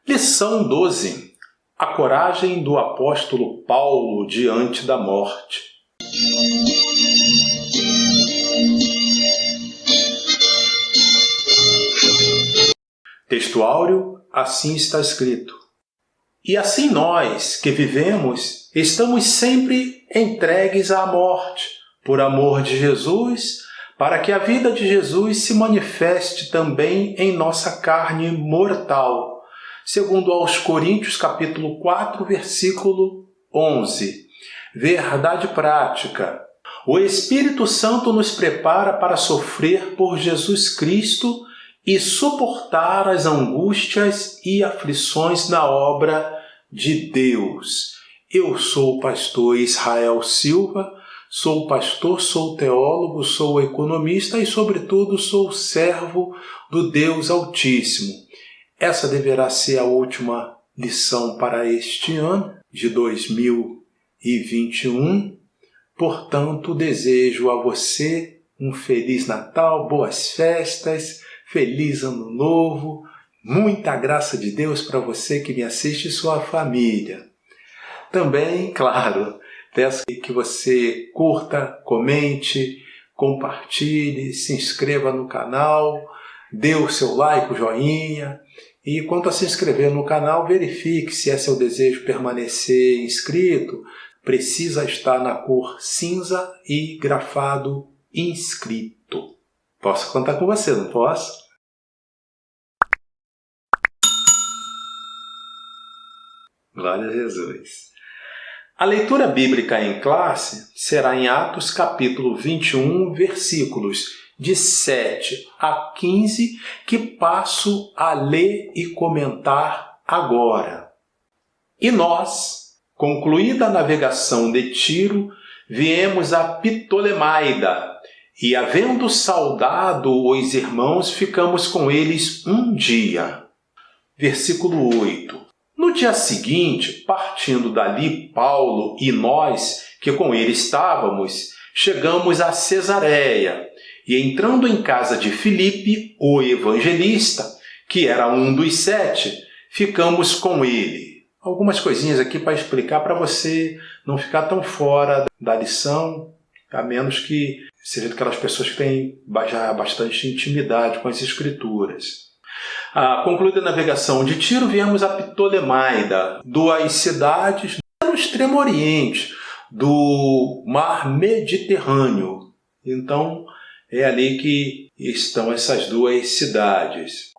Lição 12. A coragem do apóstolo Paulo diante da morte. Texto áureo, assim está escrito. E assim nós, que vivemos, estamos sempre entregues à morte, por amor de Jesus, para que a vida de Jesus se manifeste também em nossa carne mortal. Segundo aos Coríntios, capítulo 4, versículo 11. Verdade prática. O Espírito Santo nos prepara para sofrer por Jesus Cristo e suportar as angústias e aflições na obra de Deus. Eu sou o pastor Israel Silva, sou pastor, sou teólogo, sou economista e, sobretudo, sou servo do Deus Altíssimo. Essa deverá ser a última lição para este ano de 2021. Portanto, desejo a você um Feliz Natal, boas festas, Feliz Ano Novo, muita graça de Deus para você que me assiste e sua família. Também, claro, peço que você curta, comente, compartilhe, se inscreva no canal, dê o seu like, o joinha. E quanto a se inscrever no canal, verifique se é seu desejo permanecer inscrito. Precisa estar na cor cinza e grafado inscrito. Posso contar com você, não posso? Glória a Jesus. A leitura bíblica em classe será em Atos capítulo 21, versículos de 7 a 15, que passo a ler e comentar agora. E nós, concluída a navegação de Tiro, viemos a Ptolemaida, e havendo saudado os irmãos, ficamos com eles um dia. Versículo 8. No dia seguinte, partindo dali Paulo e nós, que com ele estávamos, chegamos a Cesareia, e entrando em casa de Filipe, o evangelista, que era um dos 7, ficamos com ele. Algumas coisinhas aqui para explicar para você não ficar tão fora da lição, a menos que seja daquelas pessoas que têm já bastante intimidade com as Escrituras. Concluída a navegação de Tiro, viemos a Ptolemaida, 2 cidades no extremo oriente do mar Mediterrâneo. Então, é ali que estão essas 2 cidades.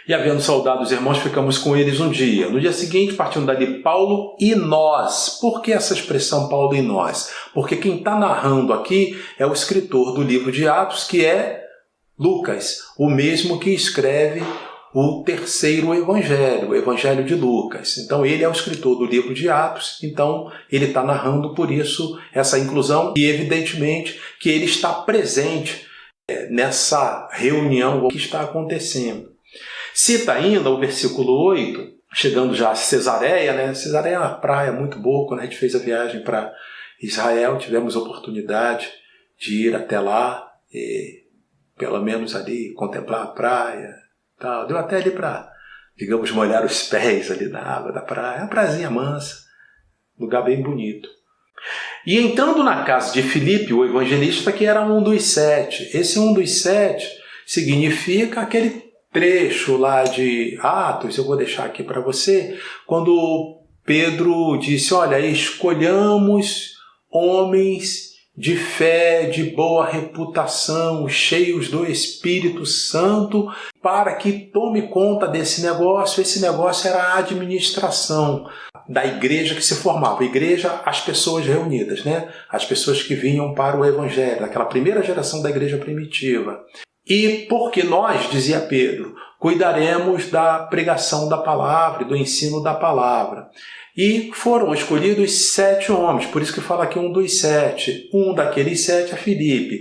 E havendo saudado os irmãos, ficamos com eles um dia. No dia seguinte, partindo dali Paulo e nós. Por que essa expressão Paulo e nós? Porque quem está narrando aqui é o escritor do livro de Atos, que é Lucas, o mesmo que escreve o terceiro evangelho, o evangelho de Lucas. Então ele é o escritor do livro de Atos, então ele está narrando por isso essa inclusão e evidentemente que ele está presente nessa reunião que está acontecendo. Cita ainda o versículo 8, chegando já a Cesareia, né? Cesareia é uma praia muito boa. Quando a gente fez a viagem para Israel, tivemos a oportunidade de ir até lá e pelo menos ali contemplar a praia. Tal. Deu até ali para, digamos, molhar os pés ali na água da praia. Uma prazinha mansa, lugar bem bonito. E entrando na casa de Filipe, o evangelista, que era um dos 7. Esse um dos 7 significa aquele trecho lá de Atos, eu vou deixar aqui para você, quando Pedro disse, olha, escolhamos homens de fé, de boa reputação, cheios do Espírito Santo, para que tome conta desse negócio. Esse negócio era a administração da igreja que se formava. A igreja, as pessoas reunidas, né? As pessoas que vinham para o Evangelho, aquela primeira geração da igreja primitiva. E porque nós, dizia Pedro, cuidaremos da pregação da palavra e do ensino da palavra. E foram escolhidos 7 homens, por isso que fala aqui um dos 7. Um daqueles 7 é Filipe.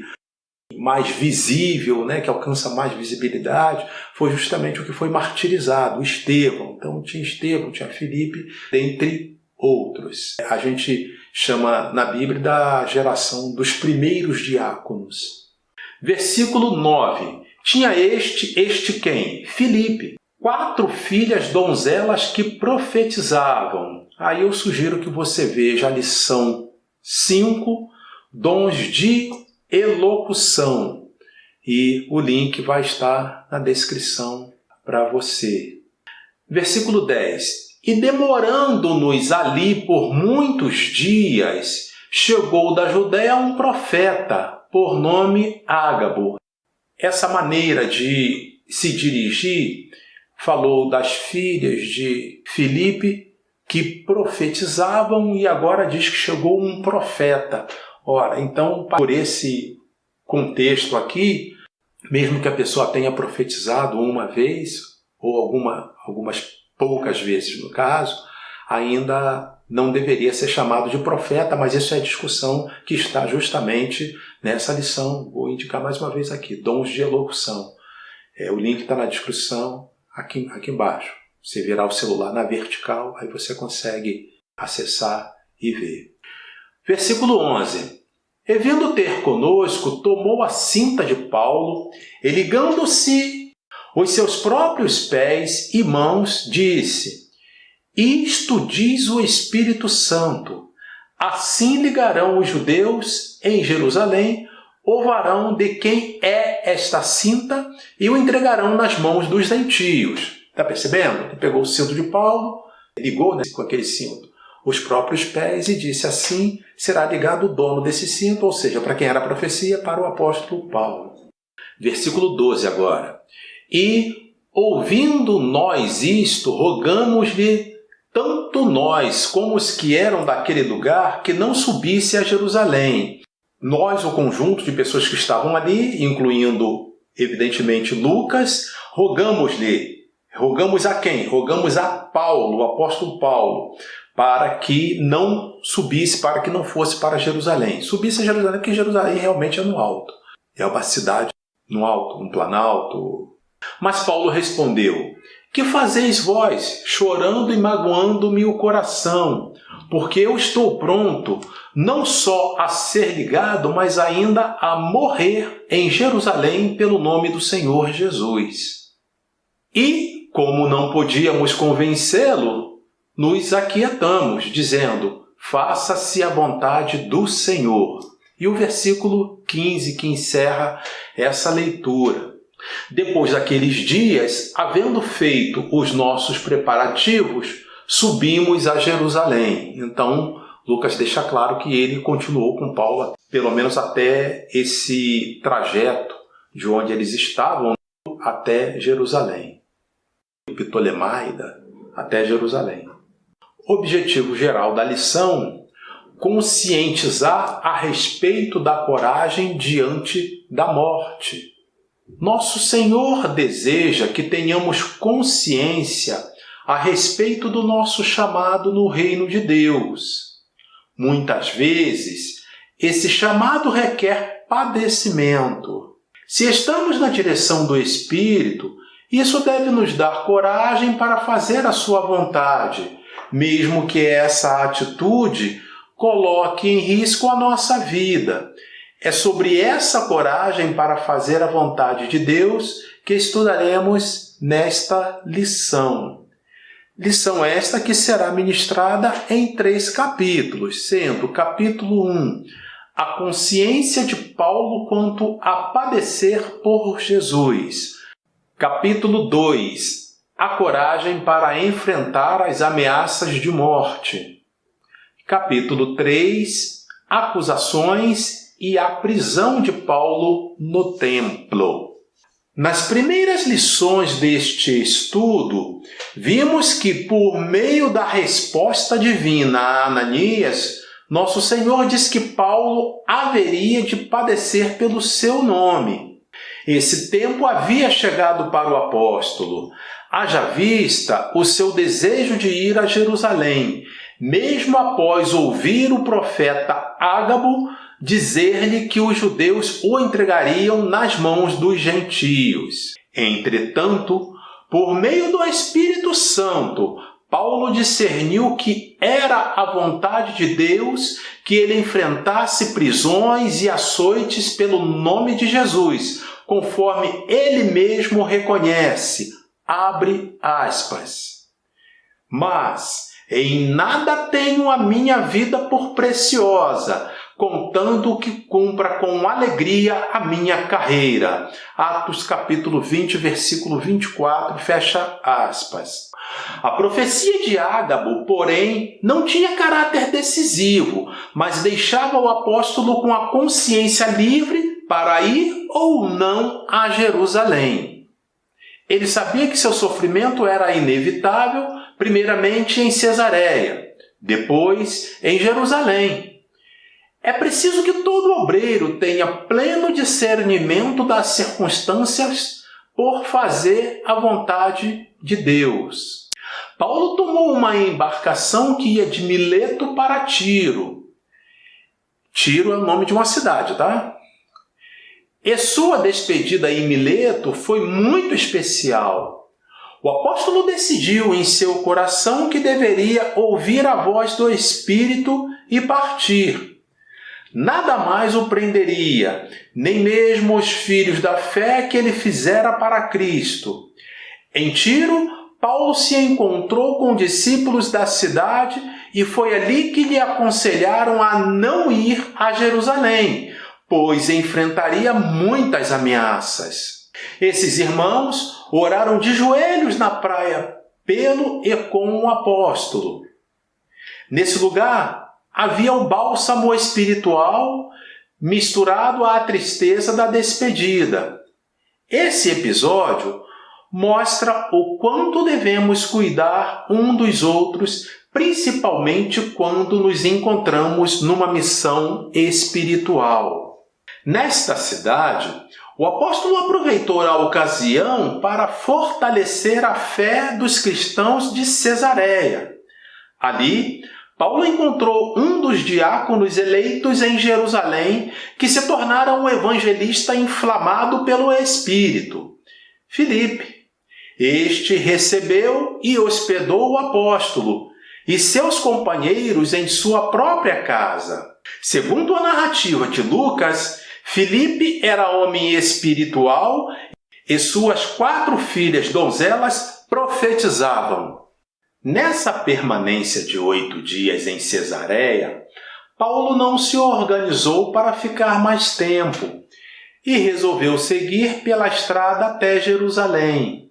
Mais visível, né, que alcança mais visibilidade, foi justamente o que foi martirizado, Estevão. Então tinha Estevão, tinha Filipe, dentre outros. A gente chama na Bíblia da geração dos primeiros diáconos. Versículo 9. Tinha este quem? Filipe, 4 filhas donzelas que profetizavam. Aí eu sugiro que você veja a lição 5, dons de elocução. E o link vai estar na descrição para você. Versículo 10. E demorando-nos ali por muitos dias, chegou da Judéia um profeta, por nome Ágabo. Essa maneira de se dirigir falou das filhas de Filipe que profetizavam e agora diz que chegou um profeta. Ora, então, por esse contexto aqui, mesmo que a pessoa tenha profetizado uma vez, ou algumas poucas vezes no caso, ainda não deveria ser chamado de profeta, mas isso é a discussão que está justamente nessa lição. Vou indicar mais uma vez aqui, dons de elocução. O link está na descrição, aqui embaixo. Você virar o celular na vertical, aí você consegue acessar e ver. Versículo 11. E vindo ter conosco, tomou a cinta de Paulo, e ligando-se os seus próprios pés e mãos, disse: Isto diz o Espírito Santo, assim ligarão os judeus em Jerusalém o varão de quem é esta cinta e o entregarão nas mãos dos gentios. Está percebendo? Ele pegou o cinto de Paulo, ligou com aquele cinto os próprios pés e disse: assim será ligado o dono desse cinto, ou seja, para quem era a profecia, para o apóstolo Paulo. Versículo 12 agora. E, ouvindo nós isto, rogamos-lhe, tanto nós como os que eram daquele lugar, que não subisse a Jerusalém. Nós, o conjunto de pessoas que estavam ali, incluindo, evidentemente, Lucas, rogamos-lhe. Rogamos a quem? Rogamos a Paulo, o apóstolo Paulo, para que não subisse, para que não fosse para Jerusalém. Subisse a Jerusalém, porque Jerusalém realmente é no alto. É uma cidade no alto, no planalto. Mas Paulo respondeu: Que fazeis vós, chorando e magoando-me o coração? Porque eu estou pronto, não só a ser ligado, mas ainda a morrer em Jerusalém pelo nome do Senhor Jesus. E, como não podíamos convencê-lo, nos aquietamos, dizendo: faça-se a vontade do Senhor. E o versículo 15 que encerra essa leitura. Depois daqueles dias, havendo feito os nossos preparativos, subimos a Jerusalém. Então, Lucas deixa claro que ele continuou com Paulo, pelo menos até esse trajeto de onde eles estavam até Jerusalém. Ptolemaida até Jerusalém. Objetivo geral da lição: conscientizar a respeito da coragem diante da morte. Nosso Senhor deseja que tenhamos consciência a respeito do nosso chamado no reino de Deus. Muitas vezes, esse chamado requer padecimento. Se estamos na direção do Espírito, isso deve nos dar coragem para fazer a sua vontade, mesmo que essa atitude coloque em risco a nossa vida. É sobre essa coragem para fazer a vontade de Deus que estudaremos nesta lição. Lição esta que será ministrada em 3 capítulos, sendo capítulo 1, a consciência de Paulo quanto a padecer por Jesus. Capítulo 2, a coragem para enfrentar as ameaças de morte. Capítulo 3, acusações e a prisão de Paulo no templo. Nas primeiras lições deste estudo, vimos que por meio da resposta divina a Ananias, nosso Senhor diz que Paulo haveria de padecer pelo seu nome. Esse tempo havia chegado para o apóstolo, haja vista o seu desejo de ir a Jerusalém, mesmo após ouvir o profeta Ágabo dizer-lhe que os judeus o entregariam nas mãos dos gentios. Entretanto, por meio do Espírito Santo, Paulo discerniu que era a vontade de Deus que ele enfrentasse prisões e açoites pelo nome de Jesus, conforme ele mesmo reconhece: abre aspas. Mas em nada tenho a minha vida por preciosa, contando que cumpra com alegria a minha carreira. Atos capítulo 20, versículo 24, fecha aspas. A profecia de Ágabo, porém, não tinha caráter decisivo, mas deixava o apóstolo com a consciência livre para ir ou não a Jerusalém. Ele sabia que seu sofrimento era inevitável, primeiramente em Cesareia, depois em Jerusalém. É preciso que todo obreiro tenha pleno discernimento das circunstâncias por fazer a vontade de Deus. Paulo tomou uma embarcação que ia de Mileto para Tiro. Tiro é o nome de uma cidade, tá? E sua despedida em Mileto foi muito especial. O apóstolo decidiu em seu coração que deveria ouvir a voz do Espírito e partir. Nada mais o prenderia, nem mesmo os filhos da fé que ele fizera para Cristo. Em Tiro, Paulo se encontrou com discípulos da cidade e foi ali que lhe aconselharam a não ir a Jerusalém, pois enfrentaria muitas ameaças. Esses irmãos oraram de joelhos na praia pelo e com o apóstolo. Nesse lugar havia o bálsamo espiritual misturado à tristeza da despedida. Esse episódio mostra o quanto devemos cuidar um dos outros, principalmente quando nos encontramos numa missão espiritual. Nesta cidade, o apóstolo aproveitou a ocasião para fortalecer a fé dos cristãos de Cesareia. Ali, Paulo encontrou um dos diáconos eleitos em Jerusalém que se tornara um evangelista inflamado pelo Espírito, Filipe. Este recebeu e hospedou o apóstolo e seus companheiros em sua própria casa. Segundo a narrativa de Lucas, Filipe era homem espiritual e suas 4 filhas donzelas profetizavam. Nessa permanência de 8 dias em Cesareia, Paulo não se organizou para ficar mais tempo e resolveu seguir pela estrada até Jerusalém.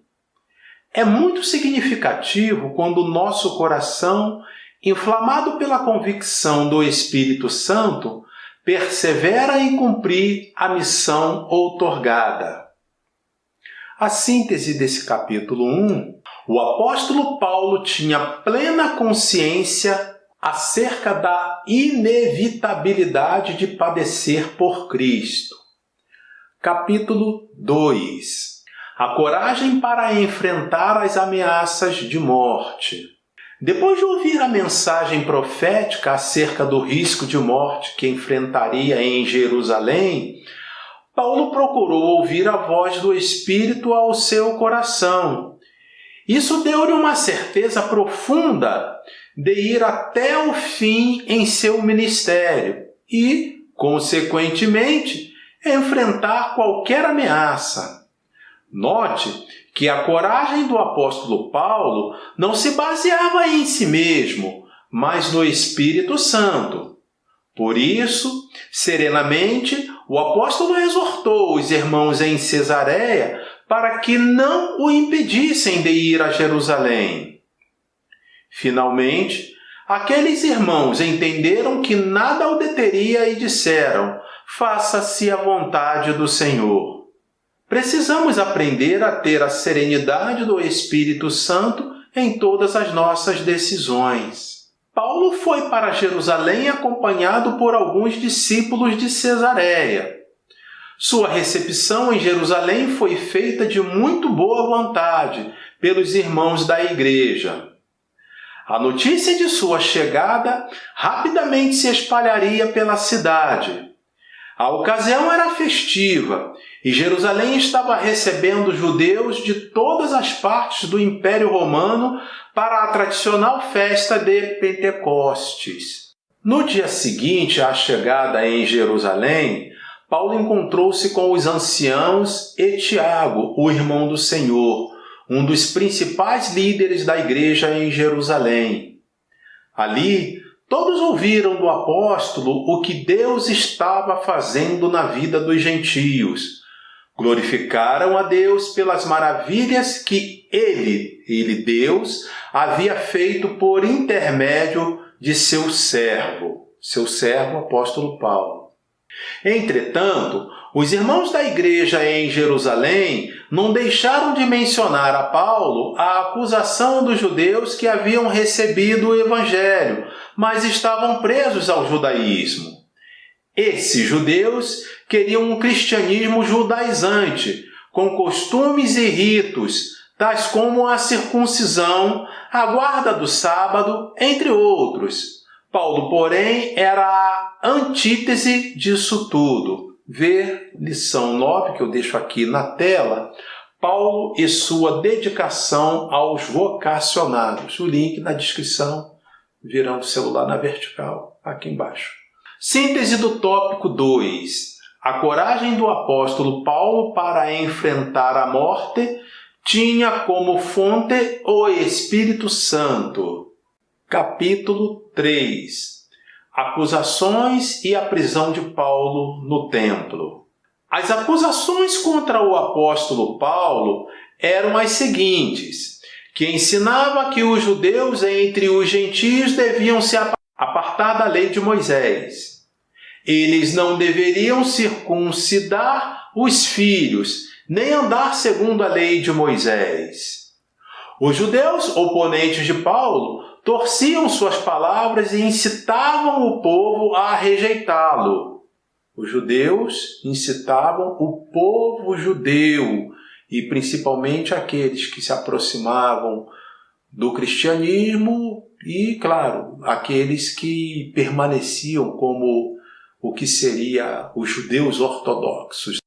É muito significativo quando o nosso coração, inflamado pela convicção do Espírito Santo, persevera em cumprir a missão outorgada. A síntese desse capítulo 1, o apóstolo Paulo tinha plena consciência acerca da inevitabilidade de padecer por Cristo. Capítulo 2. A coragem para enfrentar as ameaças de morte. Depois de ouvir a mensagem profética acerca do risco de morte que enfrentaria em Jerusalém, Paulo procurou ouvir a voz do Espírito ao seu coração. Isso deu-lhe uma certeza profunda de ir até o fim em seu ministério e, consequentemente, enfrentar qualquer ameaça. Note que a coragem do apóstolo Paulo não se baseava em si mesmo, mas no Espírito Santo. Por isso, serenamente, o apóstolo exortou os irmãos em Cesareia para que não o impedissem de ir a Jerusalém. Finalmente, aqueles irmãos entenderam que nada o deteria e disseram: faça-se a vontade do Senhor. Precisamos aprender a ter a serenidade do Espírito Santo em todas as nossas decisões. Paulo foi para Jerusalém acompanhado por alguns discípulos de Cesareia. Sua recepção em Jerusalém foi feita de muito boa vontade pelos irmãos da igreja. A notícia de sua chegada rapidamente se espalharia pela cidade. A ocasião era festiva e Jerusalém estava recebendo judeus de todas as partes do Império Romano para a tradicional festa de Pentecostes. No dia seguinte à chegada em Jerusalém, Paulo encontrou-se com os anciãos e Tiago, o irmão do Senhor, um dos principais líderes da igreja em Jerusalém. Ali, todos ouviram do apóstolo o que Deus estava fazendo na vida dos gentios. Glorificaram a Deus pelas maravilhas que Ele, Deus, havia feito por intermédio de seu servo apóstolo Paulo. Entretanto, os irmãos da igreja em Jerusalém não deixaram de mencionar a Paulo a acusação dos judeus que haviam recebido o evangelho, mas estavam presos ao judaísmo. Esses judeus queriam um cristianismo judaizante, com costumes e ritos, tais como a circuncisão, a guarda do sábado, entre outros. Paulo, porém, era a antítese disso tudo. Ver lição 9, que eu deixo aqui na tela, Paulo e sua dedicação aos vocacionados. O link na descrição, virando o celular na vertical, aqui embaixo. Síntese do tópico 2. A coragem do apóstolo Paulo para enfrentar a morte tinha como fonte o Espírito Santo. Capítulo 3. Acusações e a prisão de Paulo no templo. As acusações contra o apóstolo Paulo eram as seguintes, que ensinava que os judeus entre os gentios deviam se apartar da lei de Moisés. Eles não deveriam circuncidar os filhos, nem andar segundo a lei de Moisés. Os judeus oponentes de Paulo torciam suas palavras e incitavam o povo a rejeitá-lo. Os judeus incitavam o povo judeu, e principalmente aqueles que se aproximavam do cristianismo e, claro, aqueles que permaneciam como o que seria os judeus ortodoxos,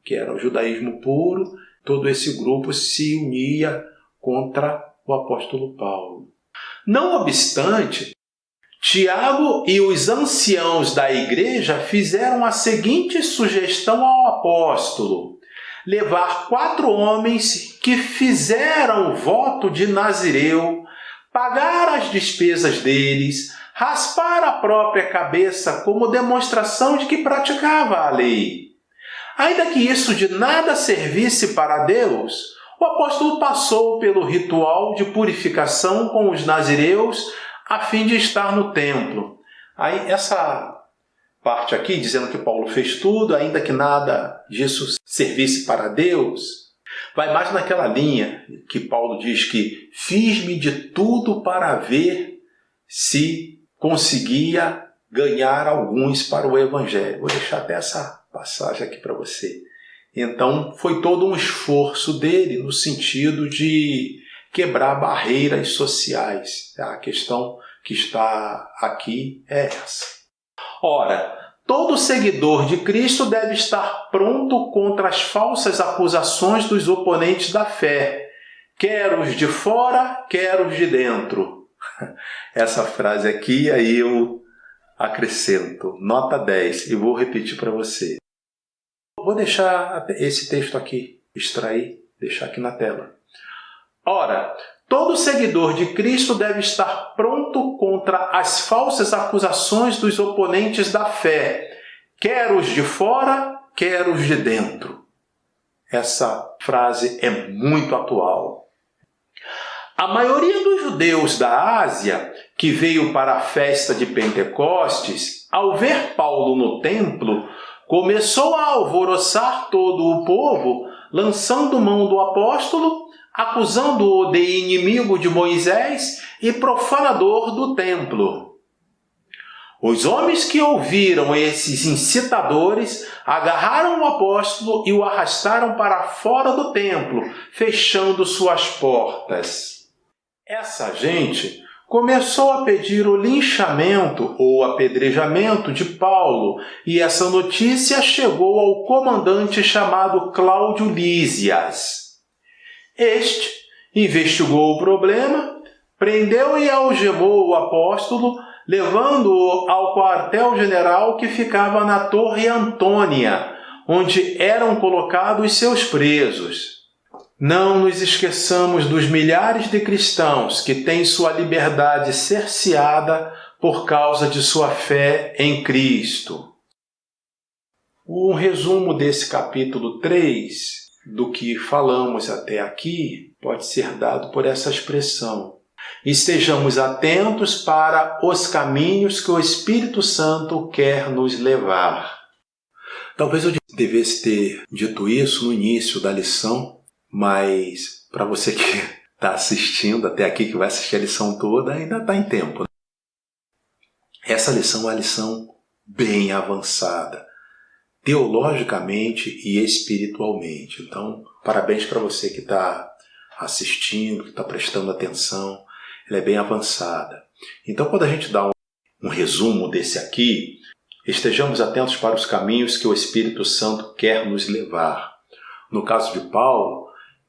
que era o judaísmo puro. Todo esse grupo se unia contra o apóstolo Paulo. Não obstante, Tiago e os anciãos da igreja fizeram a seguinte sugestão ao apóstolo: levar 4 homens que fizeram voto de Nazireu, pagar as despesas deles, raspar a própria cabeça como demonstração de que praticava a lei. Ainda que isso de nada servisse para Deus, o apóstolo passou pelo ritual de purificação com os nazireus a fim de estar no templo. Aí essa parte aqui, dizendo que Paulo fez tudo, ainda que nada disso servisse para Deus, vai mais naquela linha que Paulo diz que fiz-me de tudo para ver se conseguia ganhar alguns para o evangelho. Vou deixar até essa passagem aqui para você. Então, foi todo um esforço dele no sentido de quebrar barreiras sociais. A questão que está aqui é essa. Ora, todo seguidor de Cristo deve estar pronto contra as falsas acusações dos oponentes da fé, quer os de fora, quer os de dentro. Essa frase aqui, aí eu acrescento, nota 10, e vou repetir para você. Vou deixar esse texto aqui, extrair, deixar aqui na tela. Ora, todo seguidor de Cristo deve estar pronto contra as falsas acusações dos oponentes da fé, quer os de fora, quer os de dentro. Essa frase é muito atual. A maioria dos judeus da Ásia, que veio para a festa de Pentecostes, ao ver Paulo no templo, começou a alvoroçar todo o povo, lançando mão do apóstolo, acusando-o de inimigo de Moisés e profanador do templo. Os homens que ouviram esses incitadores agarraram o apóstolo e o arrastaram para fora do templo, fechando suas portas. Essa gente começou a pedir o linchamento ou apedrejamento de Paulo, e essa notícia chegou ao comandante chamado Cláudio Lísias. Este investigou o problema, prendeu e algemou o apóstolo, levando-o ao quartel-general que ficava na Torre Antônia, onde eram colocados seus presos. Não nos esqueçamos dos milhares de cristãos que têm sua liberdade cerceada por causa de sua fé em Cristo. Um resumo desse capítulo 3, do que falamos até aqui, pode ser dado por essa expressão: estejamos atentos para os caminhos que o Espírito Santo quer nos levar. Talvez eu devesse ter dito isso no início da lição, mas para você que está assistindo até aqui, que vai assistir a lição toda, ainda está em tempo. Essa lição é uma lição bem avançada, teologicamente e espiritualmente. Então, parabéns para você que está assistindo, que está prestando atenção. Ela é bem avançada. Então, quando a gente dá um resumo desse aqui, estejamos atentos para os caminhos que o Espírito Santo quer nos levar. No caso de Paulo,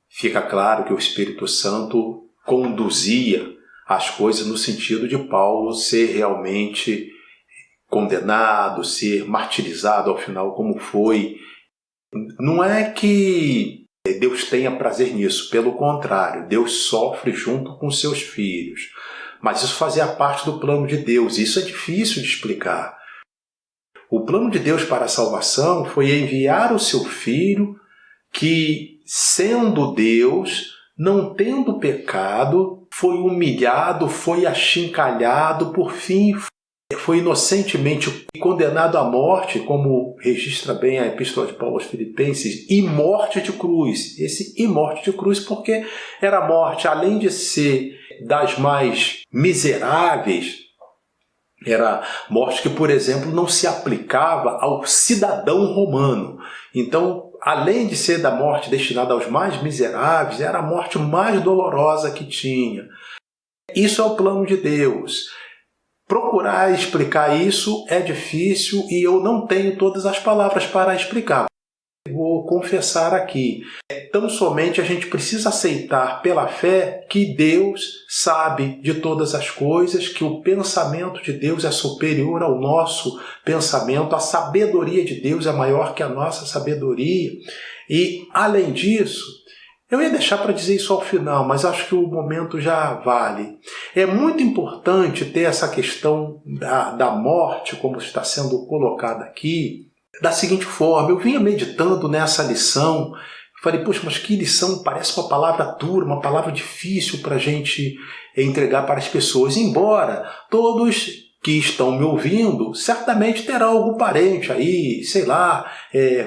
fica claro que o Espírito Santo conduzia as coisas no sentido de Paulo ser realmente condenado, ser martirizado ao final como foi. Não é que Deus tenha prazer nisso, pelo contrário, Deus sofre junto com seus filhos. Mas isso fazia parte do plano de Deus, isso é difícil de explicar. O plano de Deus para a salvação foi enviar o seu Filho que, sendo Deus, não tendo pecado, foi humilhado, foi achincalhado, por fim foi inocentemente condenado à morte, como registra bem a Epístola de Paulo aos Filipenses, e morte de cruz. E morte de cruz porque era morte, além de ser das mais miseráveis, era morte que, por exemplo, não se aplicava ao cidadão romano. Então, além de ser da morte destinada aos mais miseráveis, era a morte mais dolorosa que tinha. Isso é o plano de Deus. Procurar explicar isso é difícil e eu não tenho todas as palavras para explicar. Vou confessar aqui. Tão somente a gente precisa aceitar pela fé que Deus sabe de todas as coisas, que o pensamento de Deus é superior ao nosso pensamento, a sabedoria de Deus é maior que a nossa sabedoria. E, além disso, eu ia deixar para dizer isso ao final, mas acho que o momento já vale. É muito importante ter essa questão da morte, como está sendo colocada aqui, da seguinte forma: eu vinha meditando nessa lição, falei, poxa, mas que lição, parece uma palavra dura, uma palavra difícil para a gente entregar para as pessoas, embora todos que estão me ouvindo certamente terão algum parente aí, sei lá,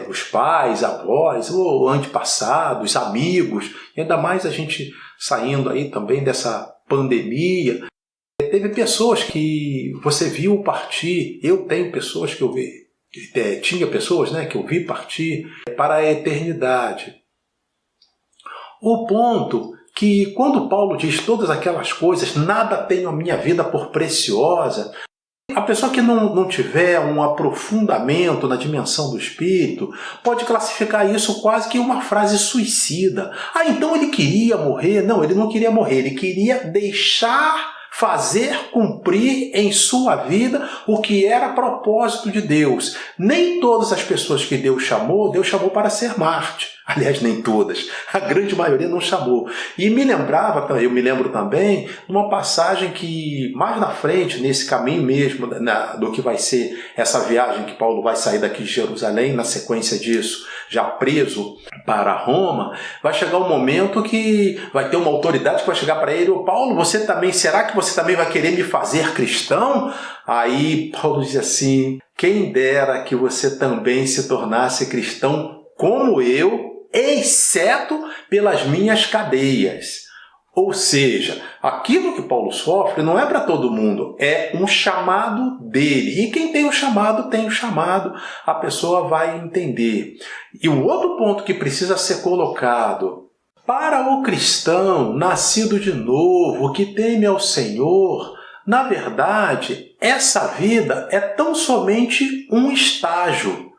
os pais, avós, ou antepassados, amigos, e ainda mais a gente saindo aí também dessa pandemia. Teve pessoas que você viu partir, eu tenho pessoas que eu vi, tinha pessoas, né, que eu vi partir para a eternidade. O ponto que, quando Paulo diz todas aquelas coisas, nada tenho a minha vida por preciosa, a pessoa que não tiver um aprofundamento na dimensão do espírito pode classificar isso quase que uma frase suicida. Ah, então ele queria morrer? Não, ele não queria morrer, ele queria deixar fazer cumprir em sua vida o que era propósito de Deus. Nem todas as pessoas que Deus chamou para ser Marte. Aliás, nem todas. A grande maioria não chamou. E eu me lembro também de uma passagem que, mais na frente, nesse caminho mesmo, do que vai ser essa viagem que Paulo vai sair daqui de Jerusalém, na sequência disso, já preso para Roma, vai chegar um momento que vai ter uma autoridade que vai chegar para ele: ô Paulo, será que você também vai querer me fazer cristão? Aí Paulo diz assim: quem dera que você também se tornasse cristão como eu, exceto pelas minhas cadeias. Ou seja, aquilo que Paulo sofre não é para todo mundo, é um chamado dele. E quem tem o chamado, a pessoa vai entender. E o outro ponto que precisa ser colocado: para o cristão nascido de novo, que teme ao Senhor, na verdade, essa vida é tão somente um estágio.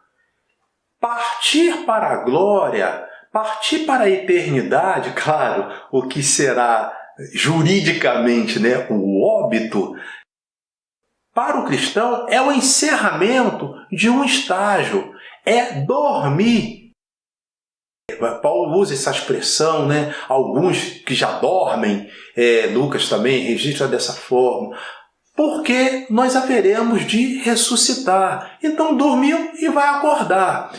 Partir para a glória, partir para a eternidade, claro, o que será juridicamente, né, o óbito, para o cristão é o encerramento de um estágio, é dormir Paulo usa essa expressão, né? Alguns que já dormem, Lucas também registra dessa forma, porque nós haveremos de ressuscitar. Então dormiu e vai acordar.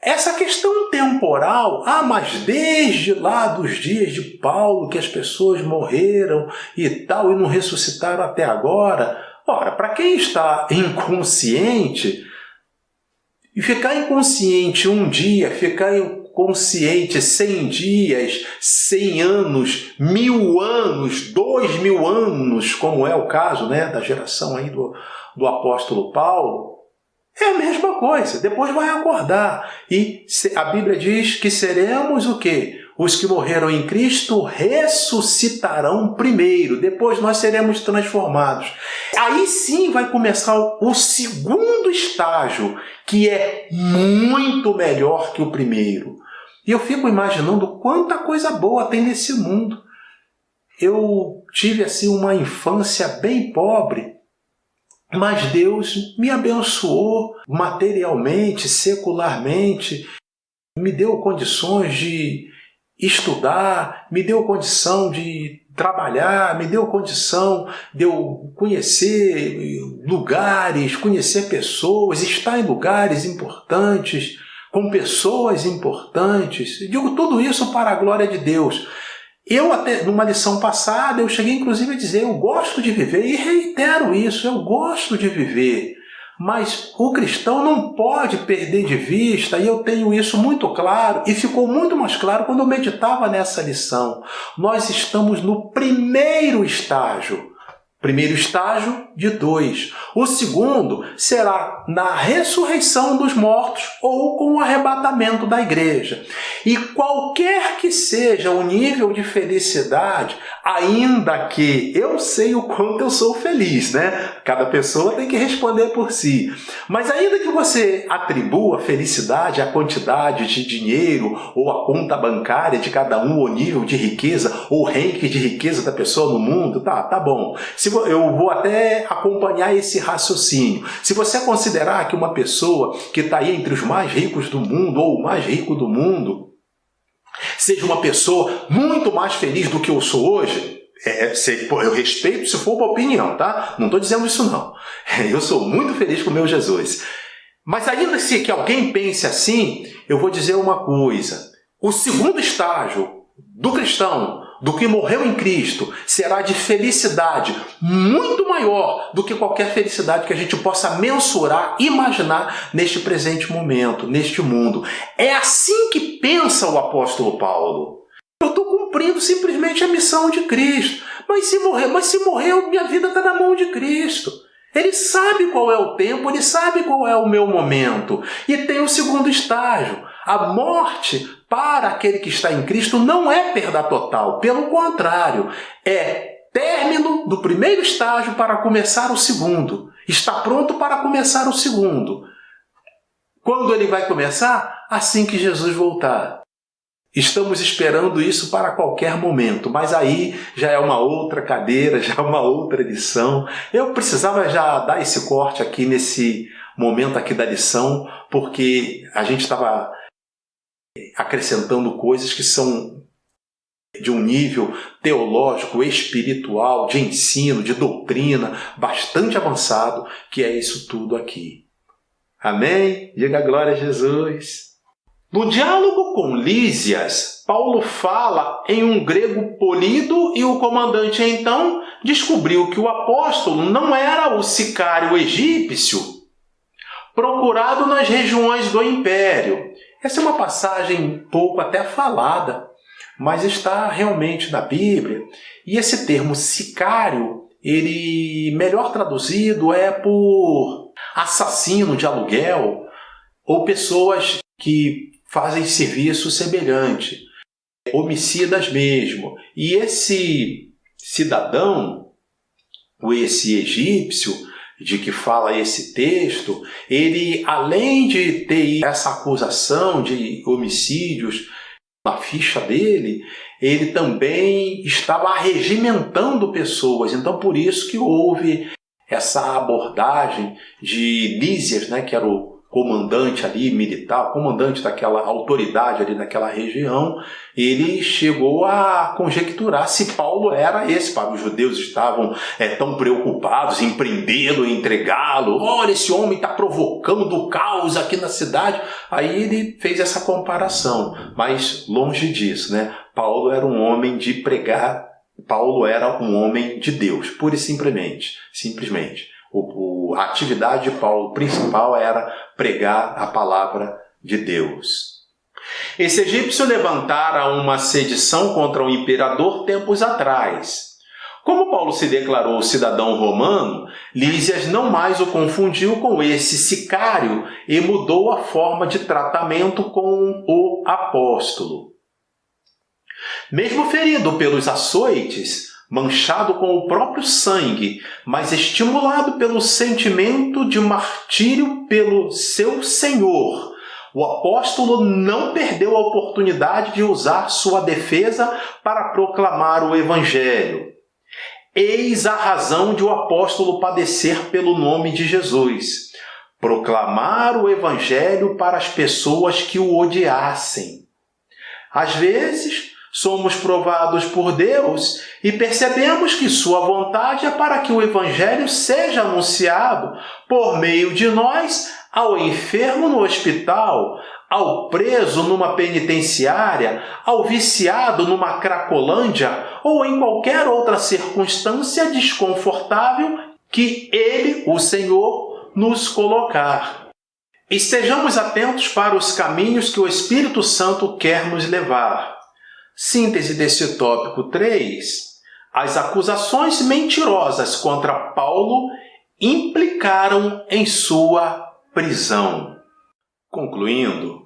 Essa questão temporal, mas desde lá dos dias de Paulo, que as pessoas morreram e tal, e não ressuscitaram até agora. Ora, para quem está inconsciente, e ficar inconsciente um dia, ficar inconsciente 100 dias, 100 anos, 1000 anos, 2000 anos, como é o caso, né, da geração aí do apóstolo Paulo, é a mesma coisa, depois vai acordar. E a Bíblia diz que seremos o quê? Os que morreram em Cristo ressuscitarão primeiro, depois nós seremos transformados. Aí sim vai começar o segundo estágio, que é muito melhor que o primeiro. E eu fico imaginando quanta coisa boa tem nesse mundo. Eu tive assim uma infância bem pobre, mas Deus me abençoou materialmente, secularmente, me deu condições de estudar, me deu condição de trabalhar, me deu condição de eu conhecer lugares, conhecer pessoas, estar em lugares importantes, com pessoas importantes. Digo tudo isso para a glória de Deus. Eu até, numa lição passada, eu cheguei inclusive a dizer, eu gosto de viver, e reitero isso, eu gosto de viver. Mas o cristão não pode perder de vista, e eu tenho isso muito claro, e ficou muito mais claro quando eu meditava nessa lição. Nós estamos no primeiro estágio de 2. O segundo será na ressurreição dos mortos ou com o arrebatamento da igreja. E qualquer que seja o nível de felicidade, ainda que eu sei o quanto eu sou feliz, né? Cada pessoa tem que responder por si. Mas ainda que você atribua felicidade à quantidade de dinheiro ou à conta bancária de cada um, o nível de riqueza ou o ranking de riqueza da pessoa no mundo, tá bom. Eu vou até acompanhar esse raciocínio. Se você considerar que uma pessoa que está aí entre os mais ricos do mundo ou o mais rico do mundo seja uma pessoa muito mais feliz do que eu sou hoje, eu respeito se for uma opinião, tá? Não estou dizendo isso não. Eu sou muito feliz com o meu Jesus. Mas ainda que alguém pense assim, eu vou dizer uma coisa. O segundo estágio do cristão, do que morreu em Cristo, será de felicidade muito maior do que qualquer felicidade que a gente possa mensurar, imaginar neste presente momento, neste mundo. É assim que pensa o apóstolo Paulo. Eu estou cumprindo simplesmente a missão de Cristo. Mas se morrer, minha vida está na mão de Cristo. Ele sabe qual é o tempo, ele sabe qual é o meu momento. E tem o segundo estágio. A morte para aquele que está em Cristo não é perda total. Pelo contrário, é término do primeiro estágio para começar o segundo. Está pronto para começar o segundo. Quando ele vai começar? Assim que Jesus voltar. Estamos esperando isso para qualquer momento, mas aí já é uma outra cadeira, já é uma outra lição. Eu precisava já dar esse corte aqui nesse momento aqui da lição, porque a gente estava acrescentando coisas que são de um nível teológico, espiritual, de ensino, de doutrina, bastante avançado, que é isso tudo aqui. Amém? Diga glória a Jesus. No diálogo com Lísias, Paulo fala em um grego polido e o comandante então descobriu que o apóstolo não era o sicário egípcio procurado nas regiões do império. Essa é uma passagem pouco até falada, mas está realmente na Bíblia. E esse termo sicário, ele melhor traduzido é por assassino de aluguel ou pessoas que fazem serviço semelhante, homicidas mesmo. E esse cidadão, ou esse egípcio, de que fala esse texto, ele, além de ter essa acusação de homicídios na ficha dele, ele também estava arregimentando pessoas. Então, por isso que houve essa abordagem de Lísias, né, que era o comandante ali militar, comandante daquela autoridade ali naquela região, ele chegou a conjecturar se Paulo era esse. Os judeus estavam tão preocupados em prendê-lo, em entregá-lo. Olha, esse homem está provocando o caos aqui na cidade. Aí ele fez essa comparação, mas longe disso, né? Paulo era um homem de pregar, Paulo era um homem de Deus, pura e simplesmente. A atividade de Paulo principal era pregar a palavra de Deus. Esse egípcio levantara uma sedição contra o imperador tempos atrás. Como Paulo se declarou cidadão romano, Lísias não mais o confundiu com esse sicário e mudou a forma de tratamento com o apóstolo. Mesmo ferido pelos açoites, manchado com o próprio sangue, mas estimulado pelo sentimento de martírio pelo seu Senhor, o apóstolo não perdeu a oportunidade de usar sua defesa para proclamar o Evangelho. Eis a razão de o apóstolo padecer pelo nome de Jesus: proclamar o Evangelho para as pessoas que o odiassem. Às vezes, somos provados por Deus e percebemos que sua vontade é para que o Evangelho seja anunciado por meio de nós ao enfermo no hospital, ao preso numa penitenciária, ao viciado numa cracolândia ou em qualquer outra circunstância desconfortável que Ele, o Senhor, nos colocar. Estejamos atentos para os caminhos que o Espírito Santo quer nos levar. Síntese desse tópico 3. As acusações mentirosas contra Paulo implicaram em sua prisão. Concluindo,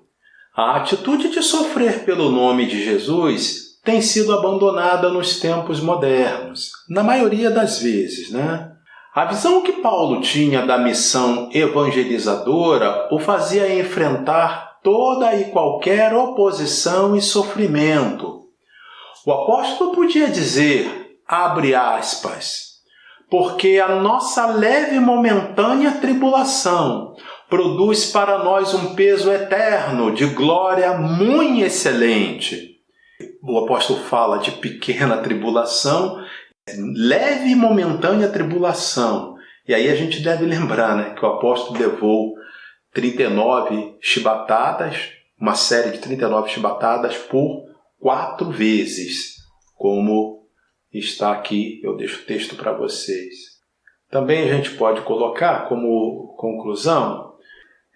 a atitude de sofrer pelo nome de Jesus tem sido abandonada nos tempos modernos, na maioria das vezes, né? A visão que Paulo tinha da missão evangelizadora o fazia enfrentar toda e qualquer oposição e sofrimento. O apóstolo podia dizer, abre aspas, porque a nossa leve e momentânea tribulação produz para nós um peso eterno de glória muito excelente. O apóstolo fala de pequena tribulação, leve e momentânea tribulação. E aí a gente deve lembrar, né, que o apóstolo levou 39 chibatadas, uma série de 39 chibatadas por 4 vezes, como está aqui, eu deixo o texto para vocês. Também a gente pode colocar como conclusão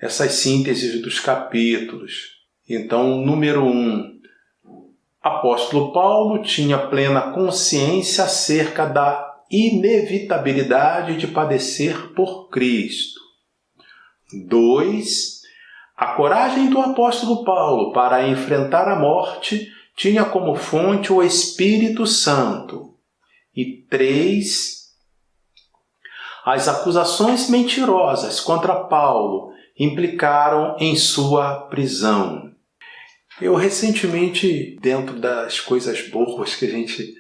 essas sínteses dos capítulos. Então, número 1, apóstolo Paulo tinha plena consciência acerca da inevitabilidade de padecer por Cristo. 2, a coragem do apóstolo Paulo para enfrentar a morte tinha como fonte o Espírito Santo. E 3, as acusações mentirosas contra Paulo implicaram em sua prisão. Eu recentemente, dentro das coisas boas que a gente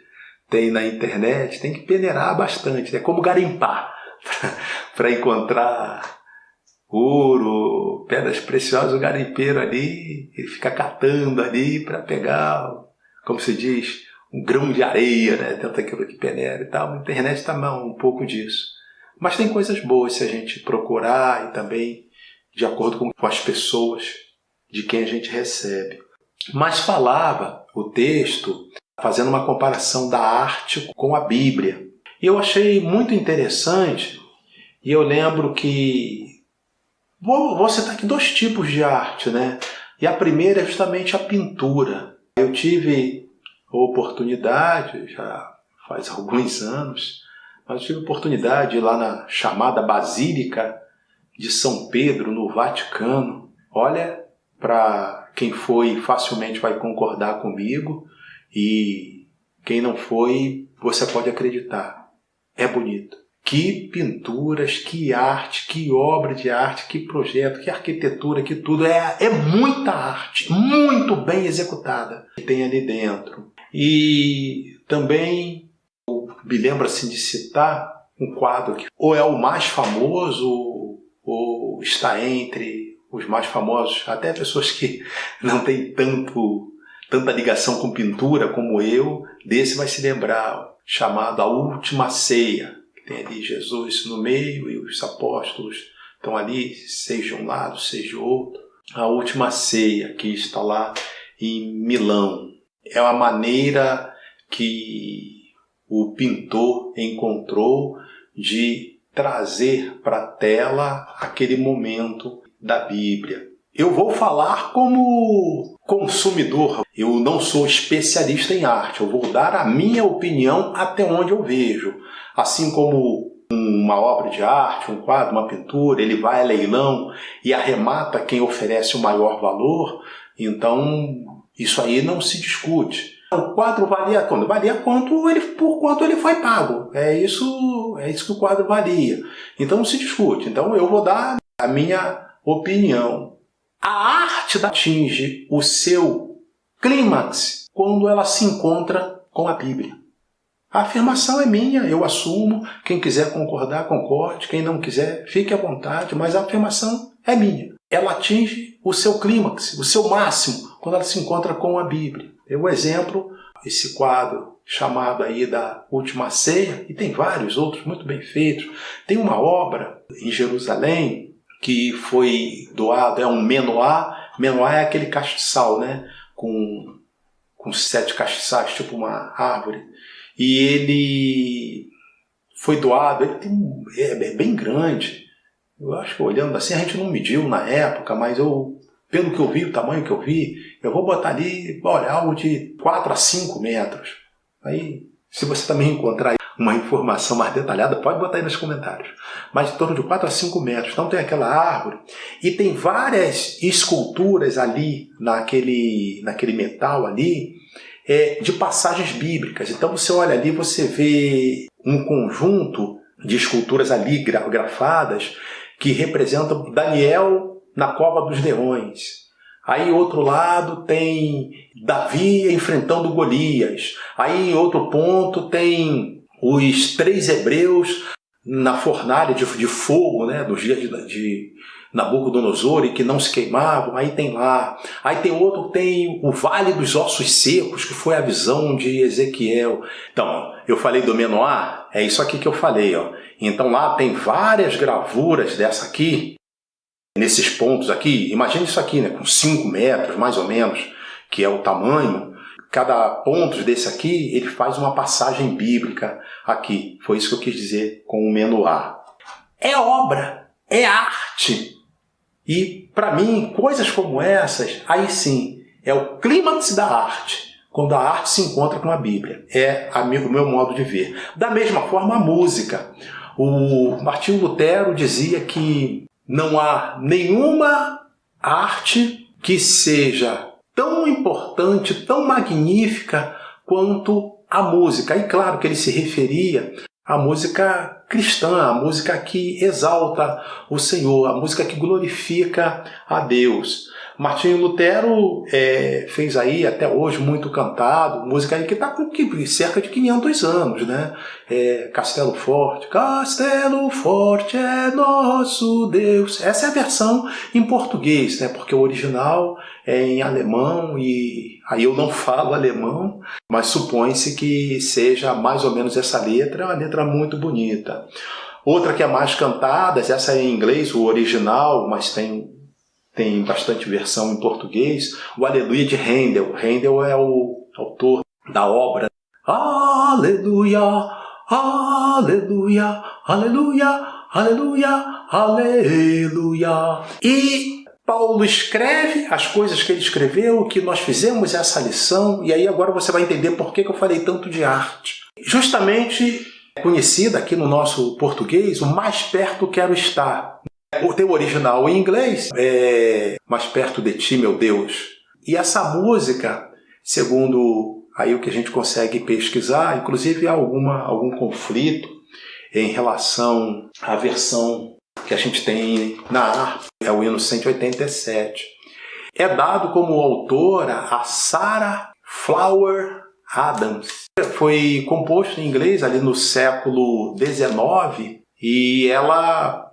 tem na internet, tem que peneirar bastante, é como garimpar para encontrar ouro, pedras preciosas. O garimpeiro ali, ele fica catando ali para pegar, como se diz, um grão de areia, né, dentro daquilo que peneira e tal. A internet está um pouco disso. Mas tem coisas boas se a gente procurar e também de acordo com as pessoas de quem a gente recebe. Mas falava o texto fazendo uma comparação da arte com a Bíblia. E eu achei muito interessante, e eu lembro que vou citar aqui 2 tipos de arte, né? E a primeira é justamente a pintura. Eu tive a oportunidade, já faz alguns anos, mas eu tive a oportunidade de ir lá na chamada Basílica de São Pedro, no Vaticano. Olha, para quem foi, facilmente vai concordar comigo, e quem não foi, você pode acreditar. É bonito. Que pinturas, que arte, que obra de arte, que projeto, que arquitetura, que tudo. É muita arte, muito bem executada que tem ali dentro. E também eu me lembro assim, de citar um quadro que ou é o mais famoso ou está entre os mais famosos, até pessoas que não têm tanta ligação com pintura como eu, desse vai se lembrar, chamado A Última Ceia. Tem ali Jesus no meio e os apóstolos estão ali, seis de um lado, seis de outro. A Última Ceia, que está lá em Milão. É uma maneira que o pintor encontrou de trazer para a tela aquele momento da Bíblia. Eu vou falar como consumidor. Eu não sou especialista em arte. Eu vou dar a minha opinião até onde eu vejo. Assim como uma obra de arte, um quadro, uma pintura, ele vai a leilão e arremata quem oferece o maior valor, então isso aí não se discute. O quadro valia quanto? Valia por quanto ele foi pago. É isso que o quadro valia. Então não se discute. Então eu vou dar a minha opinião. A arte atinge o seu clímax quando ela se encontra com a Bíblia. A afirmação é minha, eu assumo. Quem quiser concordar, concorde. Quem não quiser, fique à vontade. Mas a afirmação é minha. Ela atinge o seu clímax, o seu máximo, quando ela se encontra com a Bíblia. O exemplo, esse quadro chamado aí da Última Ceia, e tem vários outros muito bem feitos. Tem uma obra em Jerusalém que foi doado, é um menorá. Menorá é aquele castiçal, né? Com 7 castiçais, tipo uma árvore. E ele foi doado, é bem grande. Eu acho que olhando assim, a gente não mediu na época, mas pelo que eu vi, o tamanho que eu vi, eu vou botar ali, olha, algo de 4 a 5 metros. Aí, se você também encontrar uma informação mais detalhada, pode botar aí nos comentários. Mas em torno de 4 a 5 metros. Então tem aquela árvore e tem várias esculturas ali, naquele metal ali, de passagens bíblicas. Então você olha ali, você vê um conjunto de esculturas ali grafadas que representam Daniel na cova dos leões. Aí, outro lado, tem Davi enfrentando Golias. Aí, em outro ponto, tem os 3 hebreus na fornalha de fogo, né, dos dias de Nabucodonosor, e que não se queimavam. Aí tem lá. Aí tem outro, tem o Vale dos Ossos Secos, que foi a visão de Ezequiel. Então, eu falei do Menoá, é isso aqui que eu falei. Ó. Então, lá tem várias gravuras dessa aqui, nesses pontos aqui. Imagina isso aqui, né, com 5 metros, mais ou menos, que é o tamanho. Cada ponto desse aqui, ele faz uma passagem bíblica aqui. Foi isso que eu quis dizer com o Menoá. É obra, é arte. E, para mim, coisas como essas, aí sim, é o clímax da arte, quando a arte se encontra com a Bíblia. É o meu modo de ver. Da mesma forma, a música. O Martinho Lutero dizia que não há nenhuma arte que seja tão importante, tão magnífica quanto a música. E claro que ele se referia à música cristã, a música que exalta o Senhor, a música que glorifica a Deus. Martinho Lutero fez aí, até hoje, muito cantado, música aí que está com cerca de 500 anos, né? Castelo Forte. Castelo Forte é nosso Deus. Essa é a versão em português, né? Porque o original é em alemão, e aí eu não falo alemão, mas supõe-se que seja mais ou menos essa letra, é uma letra muito bonita. Outra que é mais cantada, essa é em inglês, o original, mas tem bastante versão em português, o Aleluia de Handel. Handel é o autor da obra. Aleluia, aleluia, aleluia, aleluia, aleluia. E Paulo escreve as coisas que ele escreveu, que nós fizemos essa lição, e aí agora você vai entender por que eu falei tanto de arte. Justamente conhecida aqui no nosso português, o Mais Perto Quero Estar. O teu original em inglês é Mais Perto de Ti, Meu Deus. E essa música, segundo aí o que a gente consegue pesquisar, inclusive há algum conflito em relação à versão que a gente tem na harpa, é o hino 187. É dado como autora a Sarah Flower Adams. Foi composto em inglês ali no século XIX, e ela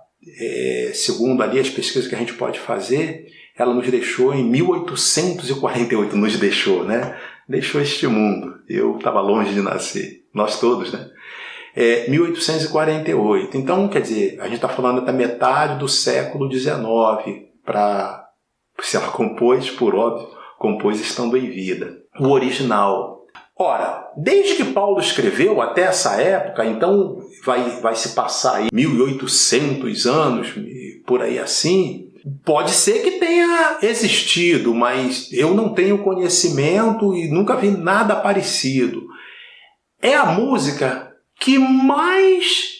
segundo ali as pesquisas que a gente pode fazer, ela nos deixou em 1848, nos deixou, né? Deixou este mundo. Eu estava longe de nascer, nós todos, né? 1848. Então, quer dizer, a gente está falando da metade do século XIX, se ela compôs, por óbvio, compôs estando em vida. O original. Ora, desde que Paulo escreveu até essa época, então vai se passar aí 1800 anos, por aí assim, pode ser que tenha existido, mas eu não tenho conhecimento e nunca vi nada parecido. É a música que mais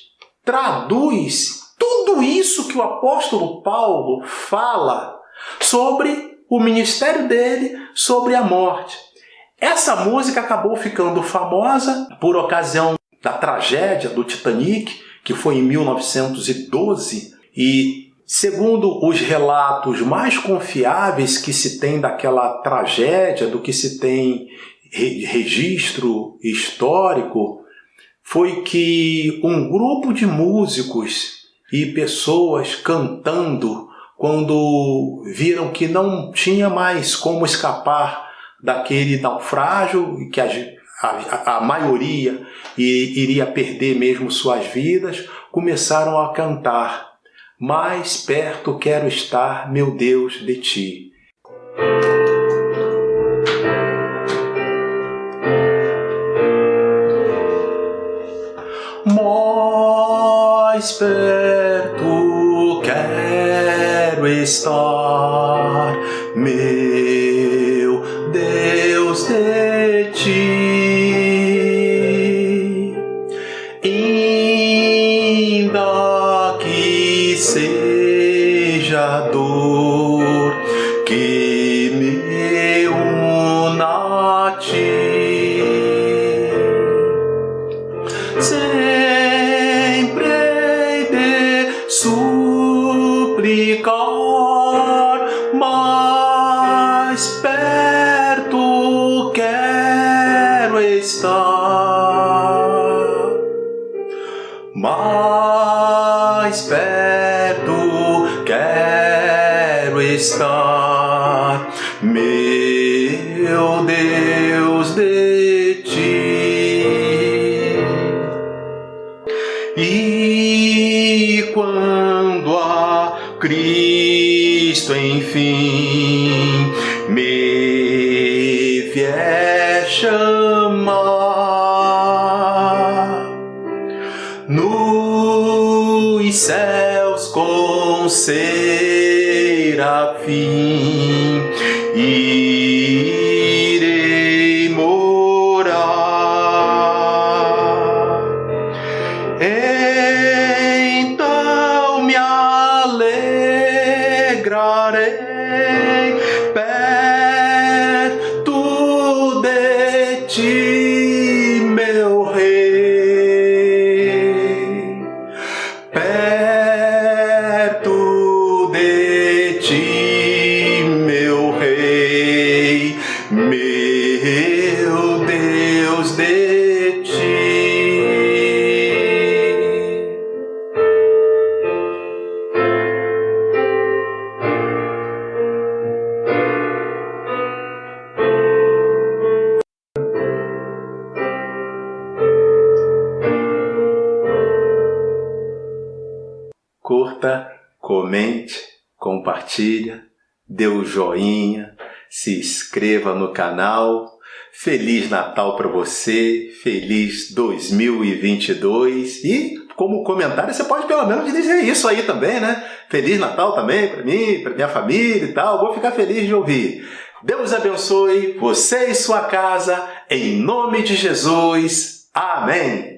traduz tudo isso que o apóstolo Paulo fala sobre o ministério dele, sobre a morte. Essa música acabou ficando famosa por ocasião da tragédia do Titanic, que foi em 1912, e segundo os relatos mais confiáveis que se tem daquela tragédia, do que se tem registro histórico, foi que um grupo de músicos e pessoas cantando, quando viram que não tinha mais como escapar daquele naufrágio, e que a maioria iria perder mesmo suas vidas, começaram a cantar: mais perto quero estar, meu Deus, de ti. Mais perto quero estar, meu Deus, de ti, ainda que seja dor que me una a ti. Sempre hei de suplicar, mais perto quero estar, mais perto quero estar, meu Deus, de ti. E quando a Cristo enfim me vier chamar, nos céus com serafim irei morar. Então me alegrarei perto de ti, meu Rei, perto de ti, meu Rei, meu Deus, de ti. Curta, comente, compartilha, dê o joinha, se inscreva no canal. Feliz Natal para você, feliz 2022 e como comentário você pode pelo menos dizer isso aí também, né? Feliz Natal também para mim, para minha família e tal, vou ficar feliz de ouvir. Deus abençoe você e sua casa, em nome de Jesus. Amém.